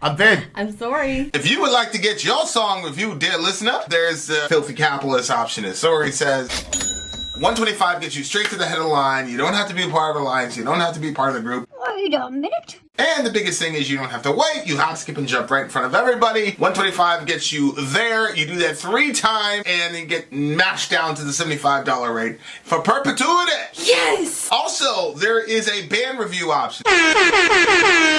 I'm Vin. I'm Sori. If you would like to get your song reviewed, dear listener, there's the filthy capitalist option. As Sori says, 125 gets you straight to the head of the line. You don't have to be a part of the alliance. You don't have to be part of the group. Wait a minute. And the biggest thing is you don't have to wait. You hop, skip, and jump right in front of everybody. 125 gets you there. You do that 3 times, and then get mashed down to the $75 rate for perpetuity. Yes! Also, there is a band review option.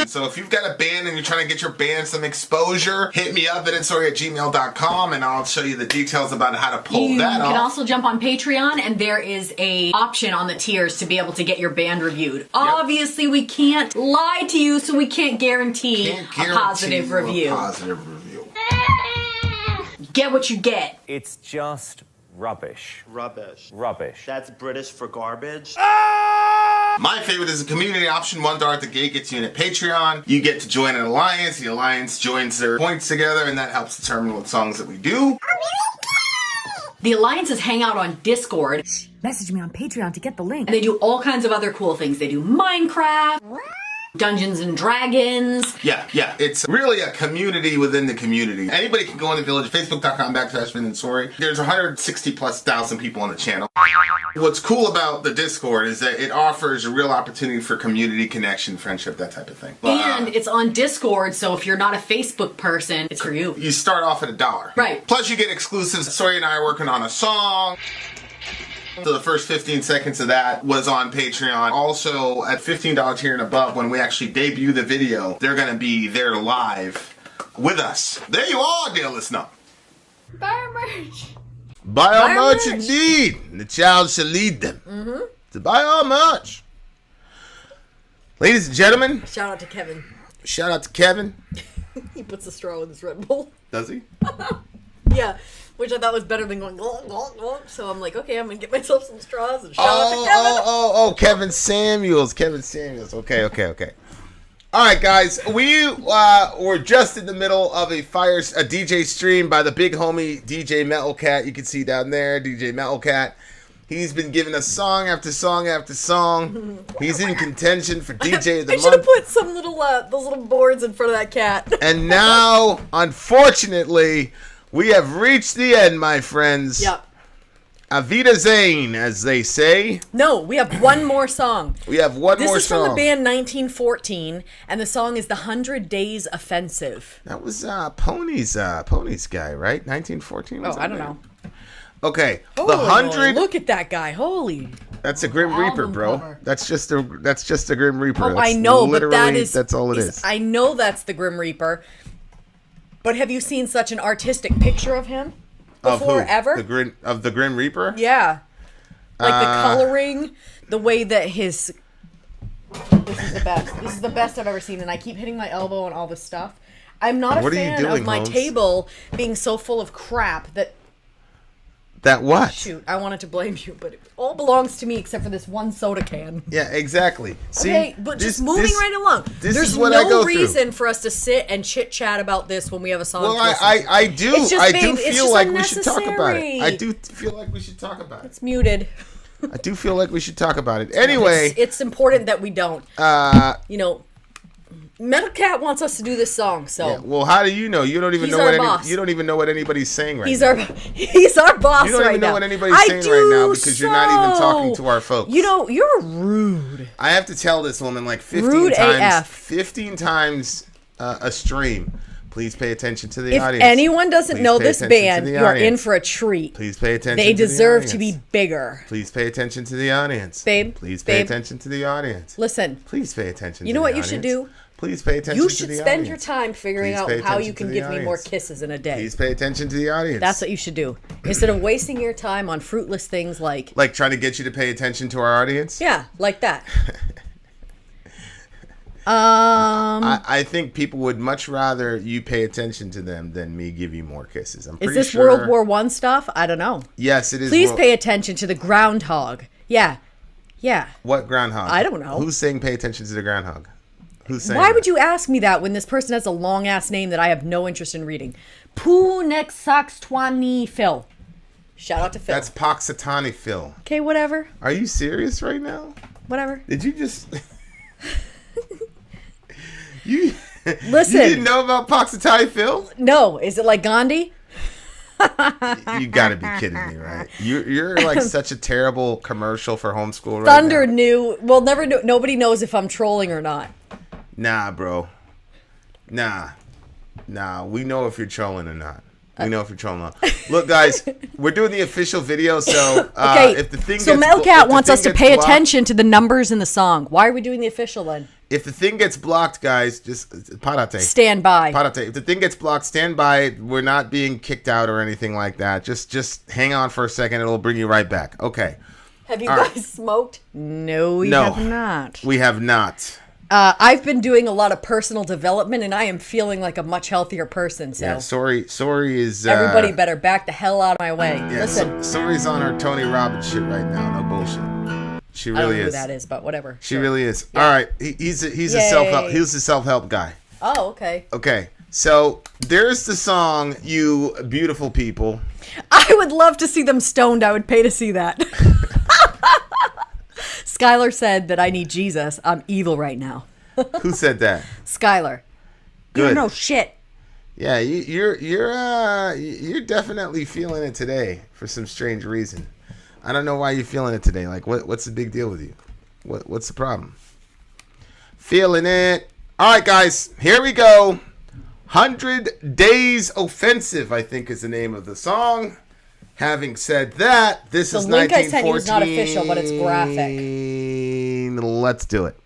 So if you've got a band and you're trying to get your band some exposure, hit me up at villageXchange@gmail.com, and I'll show you the details about how to pull that off. You can also jump on Patreon, and there is a option on the tiers to be able to get your band reviewed. Yep. Obviously, we can't lie to you, so we can't guarantee a positive review. Get what you get. It's just rubbish. Rubbish. Rubbish. That's British for garbage. My favorite is the community option. $1 at the gate gets you in at Patreon. You get to join an alliance. The alliance joins their points together, and that helps determine what songs that we do. The alliances hang out on Discord. Message me on Patreon to get the link. And they do all kinds of other cool things. They do Minecraft, Dungeons and Dragons. Yeah. It's really a community within the community. Anybody can go on the village, facebook.com/Vin and Sori. There's 160,000+ people on the channel. What's cool about the Discord is that it offers a real opportunity for community connection, friendship, that type of thing. And it's on Discord, so if you're not a Facebook person, it's for you. You start off at $1. Right. Plus you get exclusives. Sori and I are working on a song. So the first 15 seconds of that was on Patreon. Also, at $15 tier and above, when we actually debut the video, they're going to be there live with us. There you are, dear listener. Buy our merch. Buy our merch indeed. The child shall lead them. To buy our merch. Ladies and gentlemen. Shout out to Kevin. Shout out to Kevin. He puts a straw in his Red Bull. Does he? Yeah. Which I thought was better than going glonk, glonk, glonk. So I'm like, okay, I'm going to get myself some straws and shout out to Kevin. Kevin Samuels. Kevin Samuels. Okay. All right, guys. We were just in the middle of a DJ stream by the big homie DJ Metlcat. You can see down there, DJ Metlcat. He's been giving us song after song after song. He's in contention for DJ of the month. I should have put some little those little boards in front of that cat. And now, unfortunately, we have reached the end, my friends. Yep. Avida Zane, as they say. No, we have one more song. We have one more song. This is from the band 1914, and the song is The 100 Days Offensive. That was Pony's guy, right? 1914? Oh, I don't know. Okay, Oh, the 100. Look at that guy! Holy. That's a Grim Reaper, bro. Cover. That's just a Grim Reaper. Oh, I know, but that's all it is. I know that's the Grim Reaper. But have you seen such an artistic picture of him before ever? The Grim Reaper? Yeah. Like the coloring, the way that his... This is the best. This is the best I've ever seen, and I keep hitting my elbow on all this stuff. I'm not a fan of my table being so full of crap that... That what? Shoot, I wanted to blame you, but it all belongs to me except for this one soda can. Yeah, exactly. See, okay, but just moving right along. There's no reason for us to sit and chit chat about this when we have a song. Well, I do feel like we should talk about it. I do feel like we should talk about it. It's muted. I do feel like we should talk about it. Anyway, it's important that we don't. Metlcat wants us to do this song, so. Yeah, well, how do you know? You don't even know what anybody's saying right now. He's our boss right now. You don't even know what anybody's saying right now because you're not even talking to our folks. You know, you're rude. I have to tell this woman like 15 rude times. AF. 15 times a stream. Please pay attention to the audience. If anyone doesn't know this band, you're in for a treat. Please pay attention to the audience. They deserve to be bigger. Please pay attention to the audience. Babe. Please pay attention to the audience. Listen. Please pay attention to the audience. You know what you should do? Please pay attention to the audience. You should spend your time figuring out how you can give me more kisses in a day. Please pay attention to the audience. That's what you should do. Instead of wasting your time on fruitless things like... Like trying to get you to pay attention to our audience? Yeah, like that. I think people would much rather you pay attention to them than me give you more kisses. I'm pretty sure. Is this World War I stuff? I don't know. Yes, it is. Please pay attention to the groundhog. Yeah. What groundhog? I don't know. Who's saying pay attention to the groundhog? Who's saying Why would you ask me that when this person has a long-ass name that I have no interest in reading? Poo-nex-sax-twani Phil. Shout out to Phil. That's Poxitani Phil. Okay, whatever. Are you serious right now? Whatever. Did you just... you... Listen. You didn't know about Puxatai Phil? No. Is it like Gandhi? You gotta be kidding me, right? You're like such a terrible commercial for homeschool right Thunder now. knew. Well, never. Nobody knows if I'm trolling or not. Nah, bro. Nah. We know if you're trolling or not. We know if you're trolling or not. Look, guys, we're doing the official video, so Okay. if the thing So gets Metlcat wants us to pay blocked, attention to the numbers in the song. Why are we doing the official then? If the thing gets blocked, guys, just parate. Stand by. Parate. If the thing gets blocked, stand by. We're not being kicked out or anything like that. Just hang on for a second. It'll bring you right back. Okay. Have you All guys right. smoked? No, we No. have not. We have not. I've been doing a lot of personal development, and I am feeling like a much healthier person. So Yeah, Sori is. everybody better back the hell out of my way. Yeah, Listen, Sori's on her Tony Robbins shit right now. No bullshit. She I don't really know who is. that is, but whatever. She Sure. really is. All right, he's a Yay. self-help guy. Oh, okay. Okay, so there's the song "You Beautiful People." I would love to see them stoned. I would pay to see that. Skylar said that I need Jesus. I'm evil right now. Who said that? Skylar. You Good. don't know shit. Yeah, you're definitely feeling it today for some strange reason. I don't know why you're feeling it today. Like, what's the big deal with you? What's the problem? Feeling it. All right, guys, here we go. 100 Days Offensive, I think, is the name of the song. Having said that, this is The link I 1914. sent you is not official, but it's graphic. Let's do it.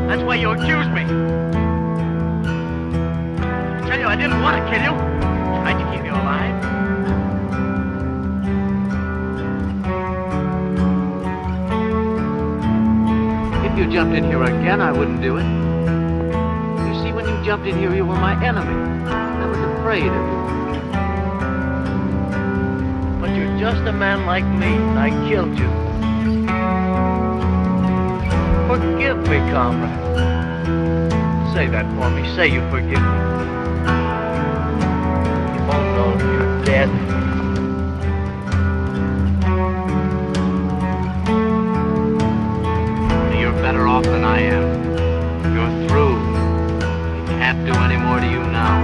That's why you accused me. I tell you, I didn't want to kill you. I tried to keep you alive. If you jumped in here again, I wouldn't do it. You see, when you jumped in here, you were my enemy. I was afraid of you. But you're just a man like me, and I killed you. Forgive me, comrade. Say that for me. Say you forgive me. You both know you're dead. You're better off than I am. You're through. I can't do any more to you now.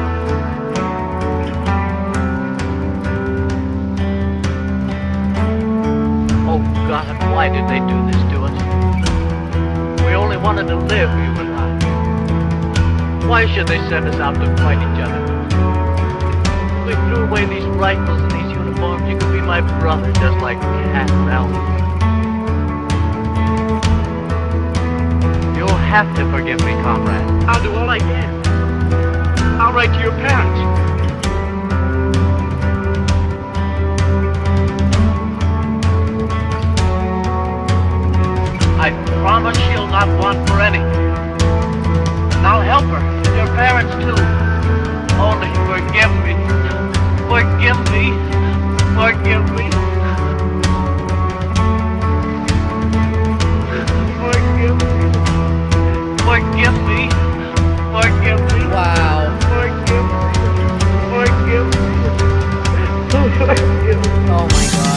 Oh, God, why did they do this to us? We only wanted to live, you and I. Why should they send us out to fight each other? If we threw away these rifles and these uniforms, you could be my brother, just like Cat and Elm. You'll have to forgive me, comrade. I'll do all I can. I'll write to your parents. I promise she'll not want for anything. And I'll help her, and your parents too. Only forgive me. Forgive me. Forgive me. Forgive me. Forgive me. Forgive me. Wow. Forgive me. Forgive me. Forgive me. Oh my god.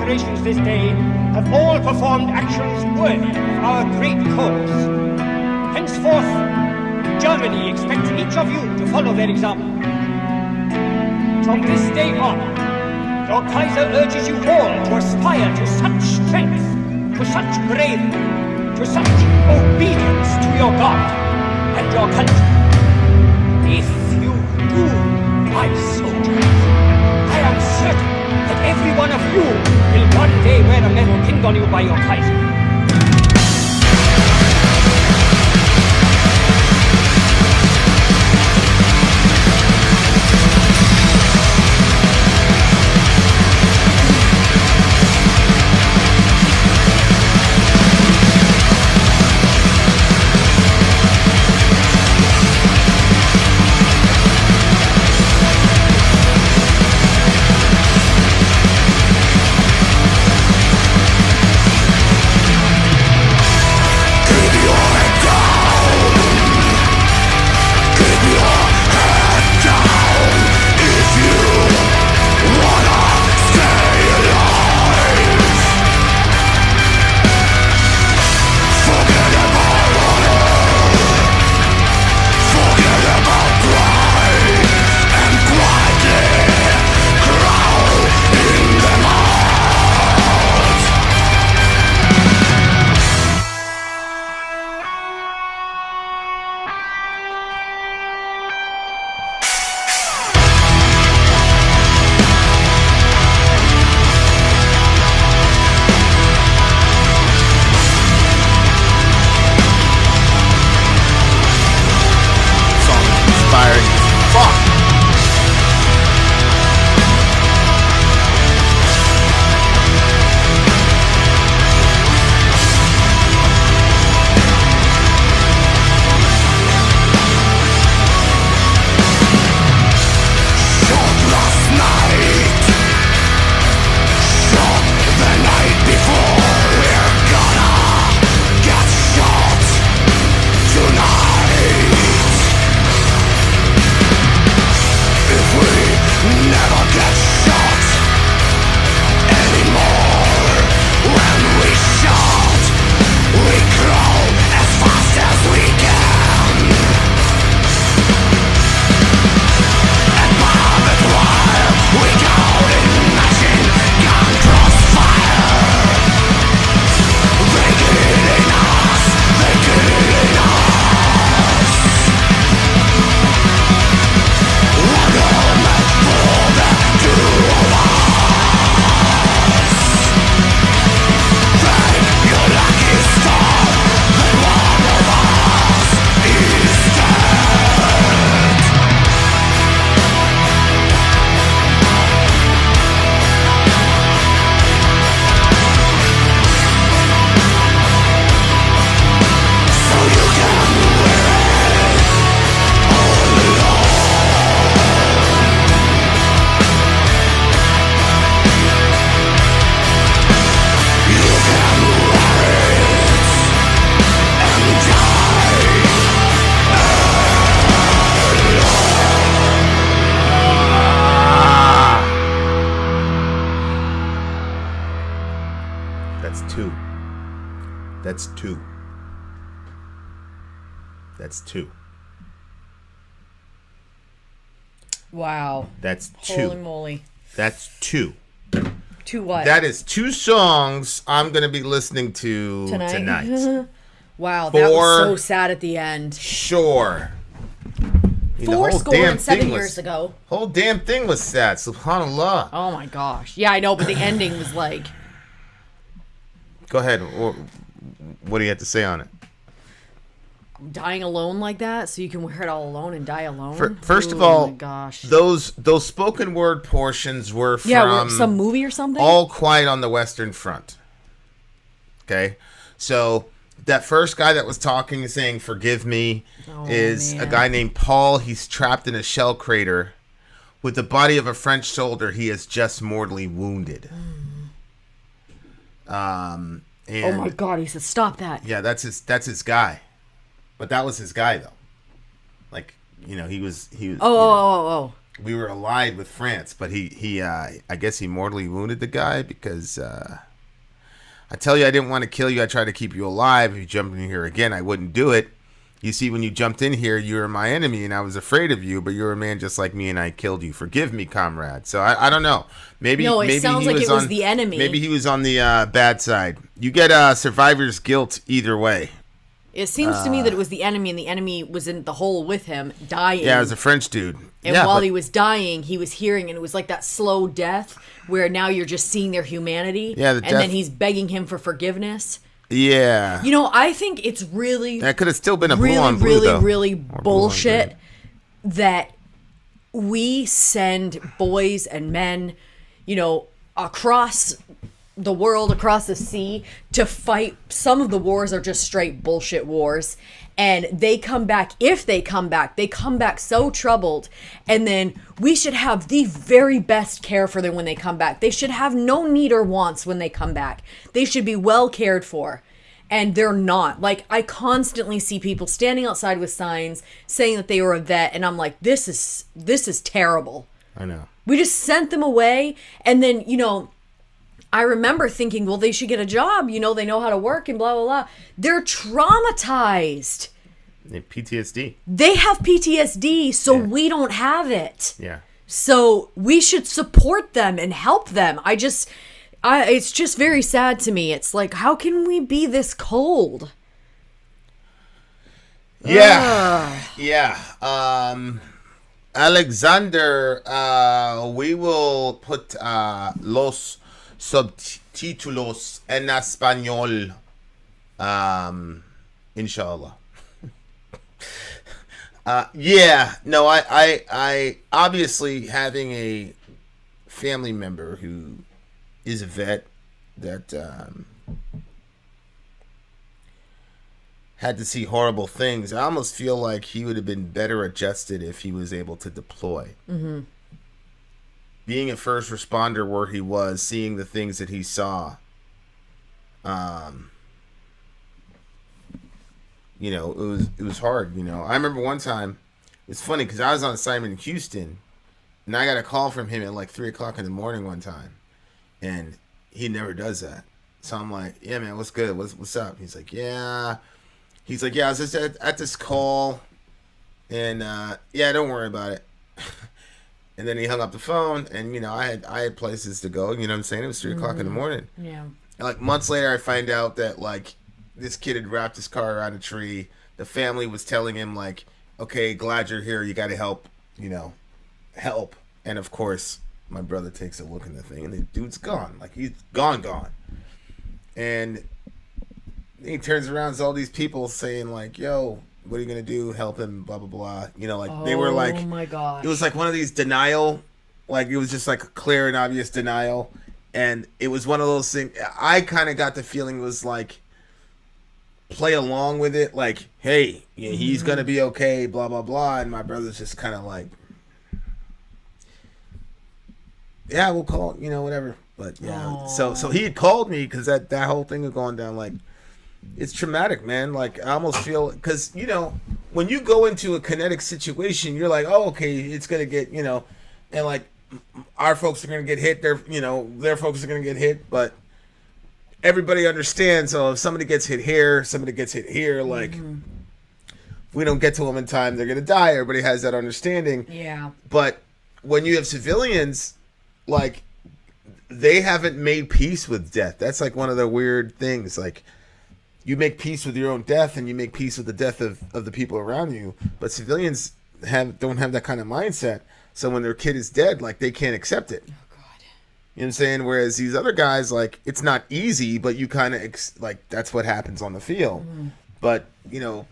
preparations this day have all performed actions worthy of our great cause. Henceforth, Germany expects each of you to follow their example. From this day on, your Kaiser urges you all to aspire to such strength, to such bravery, to such obedience to your God and your country. If you do, my soldiers, I am certain that every one of you will one day wear a medal pinned on you by your Kaiser. That's two. That's two. Wow. That's two. Holy moly. That's two. Two what? That is two songs I'm going to be listening to tonight. Wow, that was so sad at the end. Sure. Four score and 7 years ago. Whole damn thing was sad. SubhanAllah. Oh my gosh. Yeah, I know, but the ending was like... Go ahead. What do you have to say on it? Dying alone like that, so you can wear it all alone and die alone. First of all, my gosh. those spoken word portions were from some movie or something. All Quiet on the Western Front. Okay, so that first guy that was talking and saying "Forgive me" is a guy named Paul. He's trapped in a shell crater with the body of a French soldier he has just mortally wounded. And, oh my God! He said, "Stop that." Yeah, that's his guy. But that was his guy, though. Like, he was. Oh. we were allied with France, but he I guess he mortally wounded the guy because I tell you I didn't want to kill you. I tried to keep you alive. If you jumped in here again, I wouldn't do it. You see, when you jumped in here, you were my enemy, and I was afraid of you, but you're a man just like me, and I killed you. Forgive me, comrade. So I don't know. Maybe sounds like it was the enemy. Maybe he was on the bad side. You get survivor's guilt either way. It seems to me that it was the enemy, and the enemy was in the hole with him, dying. Yeah, it was a French dude. And while he was dying, he was hearing, and it was like that slow death where now you're just seeing their humanity. Yeah, and then he's begging him for forgiveness. Yeah. You know, I think it's really... That could have still been a blue on blue, though. Really bullshit that we send boys and men, you know, across the world, across the sea, to fight. Some of the wars are just straight bullshit wars. And they come back, if they come back so troubled. And then we should have the very best care for them when they come back. They should have no need or wants when they come back. They should be well cared for. And they're not. Like, I constantly see people standing outside with signs saying that they were a vet. And I'm like, this is terrible. I know. We just sent them away. And then, you know, I remember thinking, well, they should get a job. You know, they know how to work and blah, blah, blah. They're traumatized. PTSD. They have PTSD, so we don't have it. Yeah. So we should support them and help them. It's just very sad to me. It's like, how can we be this cold? Yeah. Yeah. Alexander, we will put los subtítulos en español. Inshallah. Yeah, no, I obviously having a family member who is a vet that had to see horrible things. I almost feel like he would have been better adjusted if he was able to deploy. Mm-hmm. Being a first responder where he was, seeing the things that he saw, you know, it was hard. You know, I remember one time, it's funny because I was on assignment in Houston, and I got a call from him at like 3:00 in the morning one time, and he never does that. So I'm like, yeah, man, what's good? What's up? He's like, yeah. I was just at this call, and yeah, don't worry about it. And then he hung up the phone, and you know, I had places to go. You know what I'm saying? It was 3:00 in the morning. Yeah. And like months later, I find out that like this kid had wrapped his car around a tree. The family was telling him like, okay, glad you're here. You got to help, you know, help. And of course, my brother takes a look in the thing, and the dude's gone. Like, he's gone. And he turns around, and all these people saying like, yo, what are you going to do? Help him, blah, blah, blah. You know, like they were like, oh my gosh. It was like one of these denial, like it was just like a clear and obvious denial. And it was one of those things, I kind of got the feeling it was like, play along with it, like, hey, yeah, he's gonna be okay, blah blah blah, and my brother's just kind of like, yeah, we'll call, you know, whatever. But yeah, so he had called me because that whole thing had gone down. Like, it's traumatic, man. Like, I almost feel, because you know, when you go into a kinetic situation, you're like, oh, okay, it's gonna get, you know, and like our folks are gonna get hit, their folks are gonna get hit, but everybody understands. So if somebody gets hit here, like, if we don't get to them in time, they're gonna die. Everybody has that understanding. Yeah. But when you have civilians, like, they haven't made peace with death. That's like one of the weird things. Like, you make peace with your own death, and you make peace with the death of the people around you. But civilians don't have that kind of mindset. So when their kid is dead, like, they can't accept it. You know what I'm saying? Whereas these other guys, like, it's not easy, but you kind of, like, that's what happens on the field. But, you know,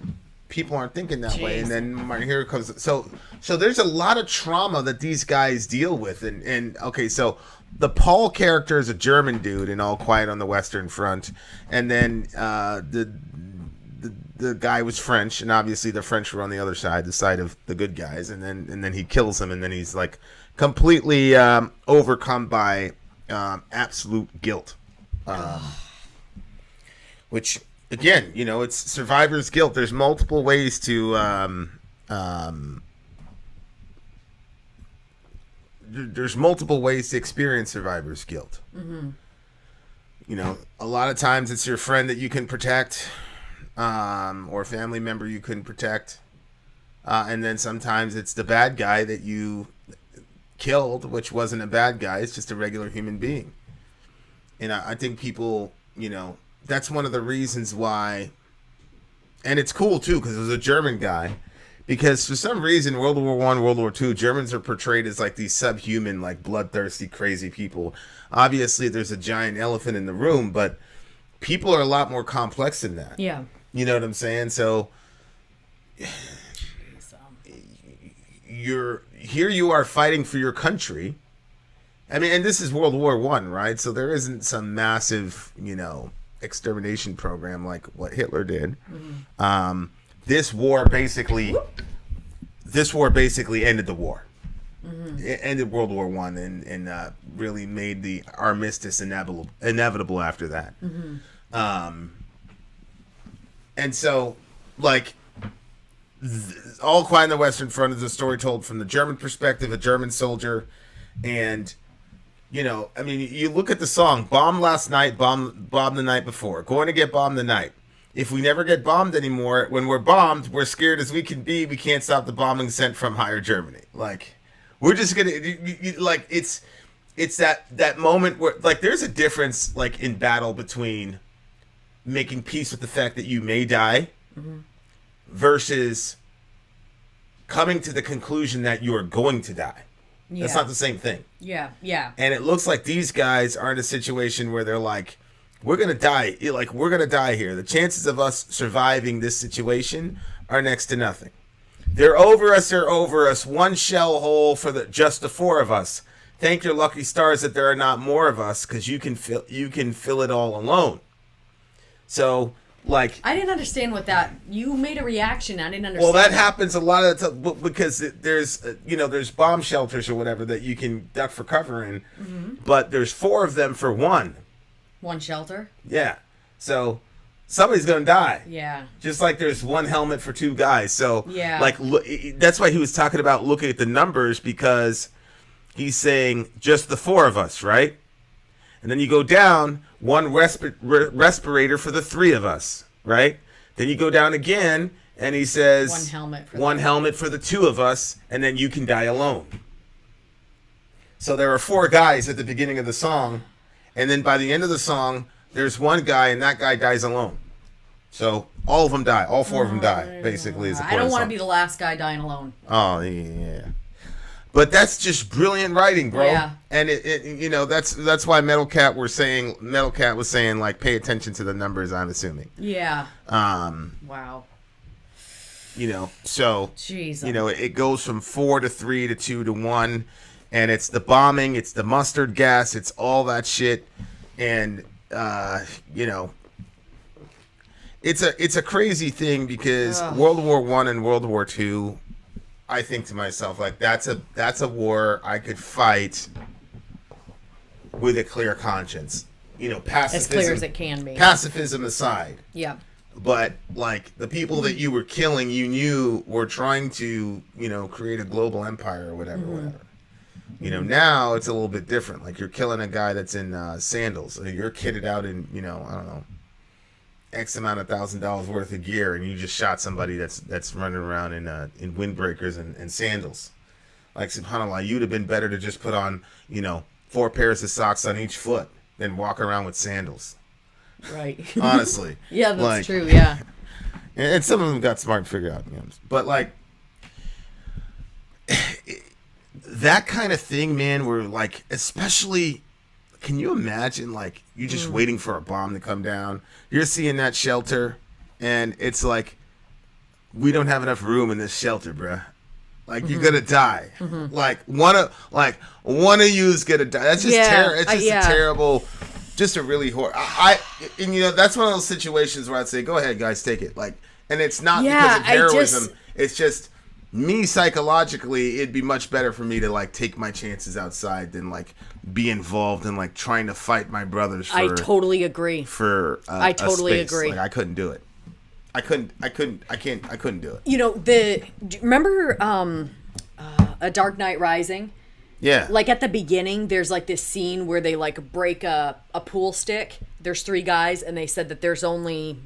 people aren't thinking that way. And then here comes, so there's a lot of trauma that these guys deal with. And okay, so the Paul character is a German dude in All Quiet on the Western Front. And then the guy was French, and obviously the French were on the other side, the side of the good guys. And then he kills him, and then he's like, completely overcome by absolute guilt, which, again, you know, it's survivor's guilt. There's multiple ways to there's multiple ways to experience survivor's guilt. Mm-hmm. You know, a lot of times it's your friend that you can protect, or a family member you couldn't protect, and then sometimes it's the bad guy that you killed, which wasn't a bad guy. It's just a regular human being. And I think people, you know, that's one of the reasons why. And it's cool too because it was a German guy. Because for some reason, World War I, World War II, Germans are portrayed as like these subhuman, like bloodthirsty, crazy people. Obviously, there's a giant elephant in the room, but people are a lot more complex than that. Yeah. You know what I'm saying? So you are fighting for your country. I mean, and this is World War I, right? So there isn't some massive, you know, extermination program like what Hitler did. Mm-hmm. This war basically ended the war. Mm-hmm. It ended World War I and really made the armistice inevitable after that. Mm-hmm. And so, like, All Quiet on the Western Front is a story told from the German perspective, a German soldier. And, you know, I mean, you look at the song, bomb last night, bomb the night before, going to get bombed tonight. If we never get bombed anymore, when we're bombed, we're scared as we can be. We can't stop the bombing sent from higher Germany. Like, we're just gonna like it's that moment where like there's a difference like in battle between making peace with the fact that you may die mm-hmm. versus coming to the conclusion that you are going to die. Yeah. That's not the same thing. Yeah, yeah. And it looks like these guys are in a situation where they're like, we're going to die. Like, we're going to die here. The chances of us surviving this situation are next to nothing. They're over us. They're over us. One shell hole for just the four of us. Thank your lucky stars that there are not more of us because you can fill it all alone. So, like... I didn't understand what that... You made a reaction. I didn't understand. Well, that happens a lot of the time because there's bomb shelters or whatever that you can duck for cover in. Mm-hmm. But there's four of them for one. One shelter? Yeah. So somebody's going to die. Yeah. Just like there's one helmet for two guys. So yeah. Like that's why he was talking about looking at the numbers because he's saying just the four of us, right? And then you go down, one respirator for the three of us, right? Then you go down again and he says one helmet for the two of us and then you can die alone. So there are four guys at the beginning of the song. And then by the end of the song, there's one guy, and that guy dies alone. So all of them die. All four of them die, basically. Is the point I don't want to be the last guy dying alone. Oh, yeah. But that's just brilliant writing, bro. Yeah. And it you know, that's why Metlcat was saying, like, pay attention to the numbers, I'm assuming. Yeah. Wow. You know, so, jeez. You know, it goes from 4 to 3 to 2 to 1. And it's the bombing, it's the mustard gas, it's all that shit, and you know, it's a crazy thing because World War I and World War II, I think to myself like that's a war I could fight with a clear conscience, you know, pacifism, as clear as it can be. Pacifism aside, yeah. But like the people that you were killing, you knew were trying to, you know, create a global empire or whatever, whatever. You know, now it's a little bit different. Like you're killing a guy that's in sandals. Or you're kitted out in, you know, I don't know, X amount of $1,000 worth of gear, and you just shot somebody that's running around in windbreakers and sandals. Like subhanAllah, you'd have been better to just put on, you know, 4 pairs of socks on each foot than walk around with sandals. Right. Honestly. Yeah, that's true. Yeah. And some of them got smart and figured out, you know, but like. That kind of thing, man, where like, especially, can you imagine like you just waiting for a bomb to come down? You're seeing that shelter, and it's like, we don't have enough room in this shelter, bruh. Like you're gonna die. Like one of you's gonna die. That's just It's just a terrible, just a really horrible. And you know that's one of those situations where I'd say, go ahead, guys, take it. Like, and it's not because of heroism. It's just. Me psychologically, it'd be much better for me to like take my chances outside than like be involved in like trying to fight my brothers. I totally agree. I totally agree. Like I couldn't do it. I couldn't do it. You know, remember A Dark Knight Rising? Yeah. Like at the beginning, there's like this scene where they like break a pool stick. There's 3 guys, and they said that there's only,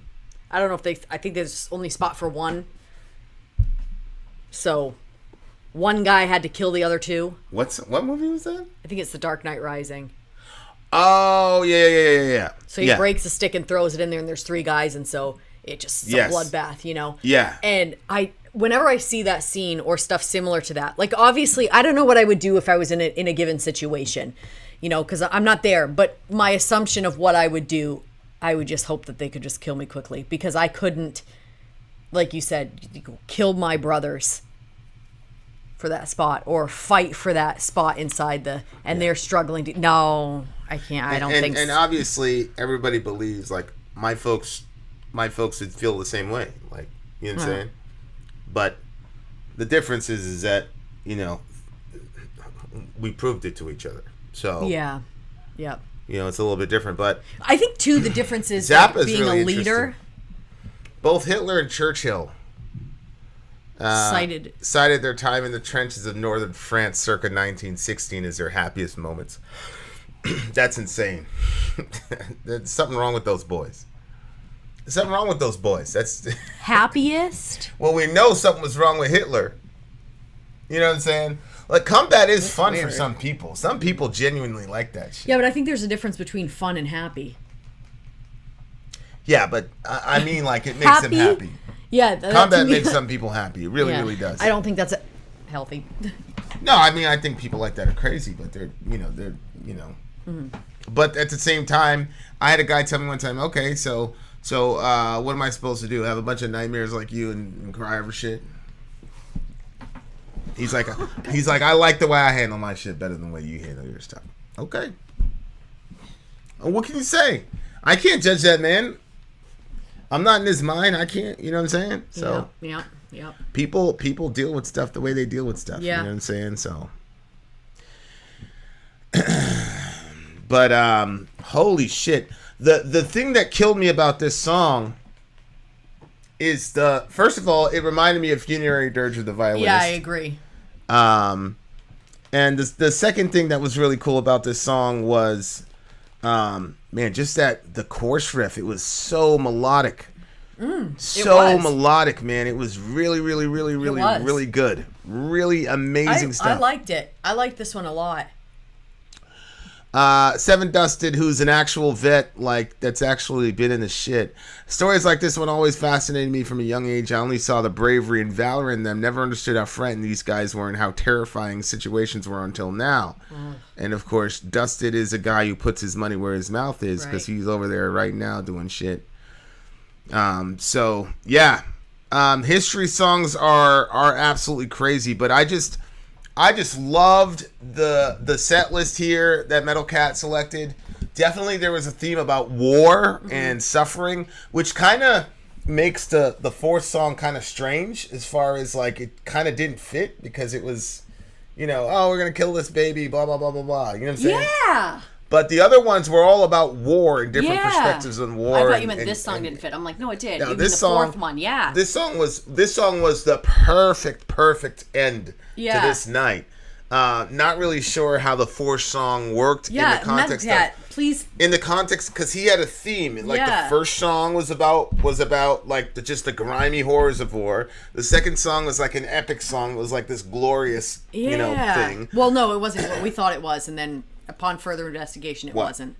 I don't know if I think there's only spot for 1. So, one guy had to kill the other 2. What movie was that? I think it's The Dark Knight Rising. Oh, yeah. So he breaks a stick and throws it in there, and there's 3 guys, and so it just is a bloodbath, you know? Yeah. And whenever I see that scene or stuff similar to that, like obviously I don't know what I would do if I was in a given situation, you know, because I'm not there. But my assumption of what I would do, I would just hope that they could just kill me quickly, because I couldn't, like you said, kill my brothers for that spot or fight for that spot inside they're struggling to. No, I can't. I don't think. And obviously everybody believes like my folks would feel the same way. Like, you know what I'm saying? But the difference is that, you know, we proved it to each other. So yeah. You know, it's a little bit different, but I think too the difference is Zappa's being really a leader. Both Hitler and Churchill cited their time in the trenches of northern France circa 1916 as their happiest moments. That's insane. There's something wrong with those boys. There's something wrong with those boys. That's happiest. Well, we know something was wrong with Hitler. You know what I'm saying? Like, combat is fun for some people. Some people genuinely like that shit. Yeah, but I think there's a difference between fun and happy. Yeah, but I mean, like, it makes them happy. Yeah, combat makes some people happy. It really, really does. I don't think that's healthy. No, I mean, I think people like that are crazy, but they're. Mm-hmm. But at the same time, I had a guy tell me one time, okay, so what am I supposed to do? Have a bunch of nightmares like you and cry over shit? He's like, I like the way I handle my shit better than the way you handle your stuff. Okay. What can you say? I can't judge that man. I'm not in his mind. I can't. You know what I'm saying? So yeah. People deal with stuff the way they deal with stuff. Yeah. You know what I'm saying? So. But holy shit. The thing that killed me about this song is first of all, it reminded me of Funerary Dirge of the Violinist. Yeah, I agree. And the second thing that was really cool about this song was, man, just that the chorus riff. It was so melodic. Melodic, man. It was really, really, really, really, really good. Really amazing stuff. I liked it. I liked this one a lot. Seven Dusted, who's an actual vet, like, that's actually been in the shit. Stories like this one always fascinated me from a young age. I only saw the bravery and valor in them, never understood how frightened these guys were and how terrifying situations were until now. And of course, Dusted is a guy who puts his money where his mouth is, because he's over there right now doing shit. So yeah, history songs are absolutely crazy, but I just loved the set list here that Metlcat selected. Definitely there was a theme about war and suffering, which kind of makes the fourth song kind of strange, as far as like it kind of didn't fit, because it was, you know, oh, we're going to kill this baby, blah, blah, blah, blah, blah. You know what I'm saying? Yeah. But the other ones were all about war and different perspectives on war. I thought you meant this song didn't fit. I'm like, no, it did. No, even the fourth one, yeah. This song was the perfect end to this night. Not really sure how the fourth song worked in the context please. In the context, because he had a theme. Like the first song was about like just the grimy horrors of war. The second song was like an epic song. It was like this glorious, thing. Well, no, it wasn't what we thought it was, and then upon further investigation, it wasn't.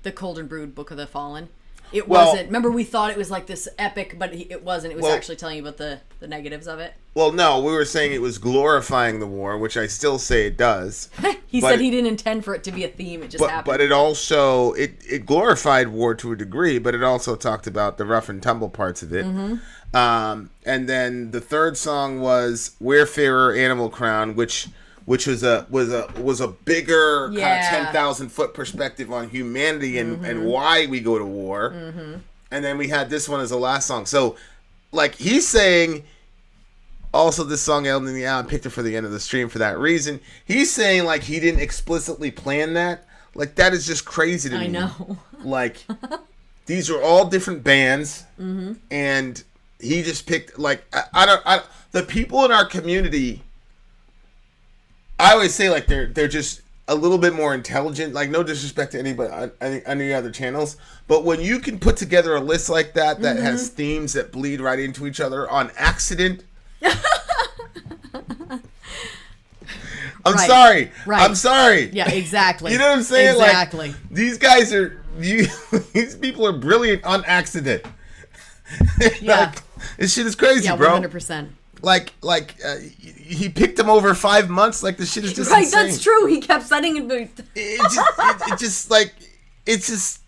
The Cold and Brood Book of the Fallen. It wasn't. Remember, we thought it was like this epic, but it wasn't. It was actually telling you about the negatives of it. Well, no, we were saying it was glorifying the war, which I still say it does. He said he didn't intend for it to be a theme. It just happened. But it also, it glorified war to a degree, but it also talked about the rough and tumble parts of it. And then the third song was Wayfarer Animal Crown, which was a bigger kind of 10,000 foot perspective on humanity and why we go to war. And then we had this one as the last song. So, like, he's saying, also this song Elden in the Out, picked it for the end of the stream for that reason. He's saying, like, he didn't explicitly plan that. Like, that is just crazy to me. I know. Like, these are all different bands, and he just picked, like, I don't the people in our community, I always say like they're just a little bit more intelligent. Like no disrespect to anybody on any other channels, but when you can put together a list like that has themes that bleed right into each other on accident. I'm sorry. Right. I'm sorry. Yeah, exactly. You know what I'm saying? Exactly. Like, these guys are these people are brilliant on accident. Yeah. Like, this shit is crazy, yeah, bro. 100%. Like he picked him over 5 months. Like this shit is just right. insane. That's true. He kept sending him. It just like it's just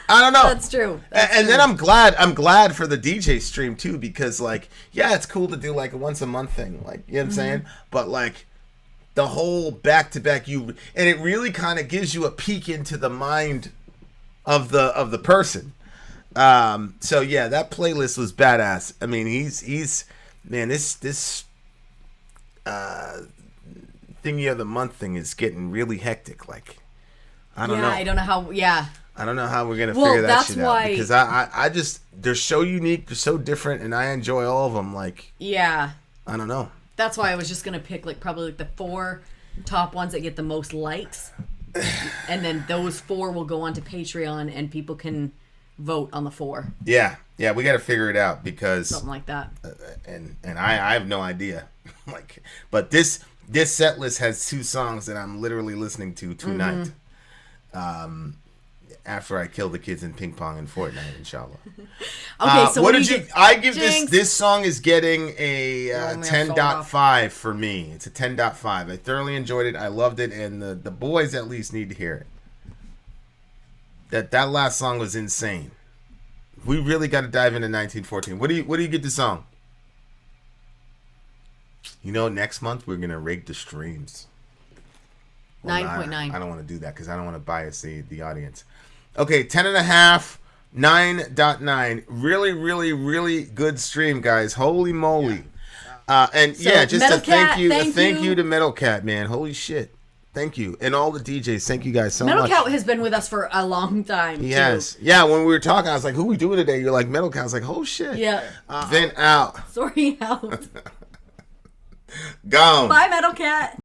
I don't know. That's true. And then I'm glad for the DJ stream too, because like yeah, it's cool to do like a once a month thing, like you know what I'm saying. But like the whole back to back, and it really kind of gives you a peek into the mind of the person. So yeah, that playlist was badass. I mean, he's man, this thingy of the month thing is getting really hectic. Like, I don't know. I don't know how. Yeah. I don't know how we're gonna figure that shit out, because I just they're so unique, they're so different, and I enjoy all of them. Like, yeah. I don't know. That's why I was just gonna pick like probably like the 4 top ones that get the most likes, and then those 4 will go onto Patreon, and people can vote on the 4. Yeah, we got to figure it out, because something like that. And I have no idea. Like, but this set list has 2 songs that I'm literally listening to tonight. After I kill the kids in ping pong and Fortnite, inshallah. Okay, so what did you? I give this song is getting a 10.5 for me. It's a 10.5. I thoroughly enjoyed it. I loved it, and the boys at least need to hear it. That last song was insane. We really got to dive into 1914. What do you get the song? You know, next month we're gonna rate the streams. 9.9. I don't want to do that because I don't want to bias the audience. Okay, 10.5, 9.9. Really, really, really good stream, guys. Holy moly! And so, yeah, just Metlcat, a thank you to Metlcat, man. Holy shit. Thank you. And all the DJs, thank you guys so much. Metlcat has been with us for a long time. Yes. Yeah, when we were talking, I was like, who we doing today? You're like, Metlcat. I was like, oh shit. Yeah. Vin out. Sorry out. Gone. Bye, Metlcat.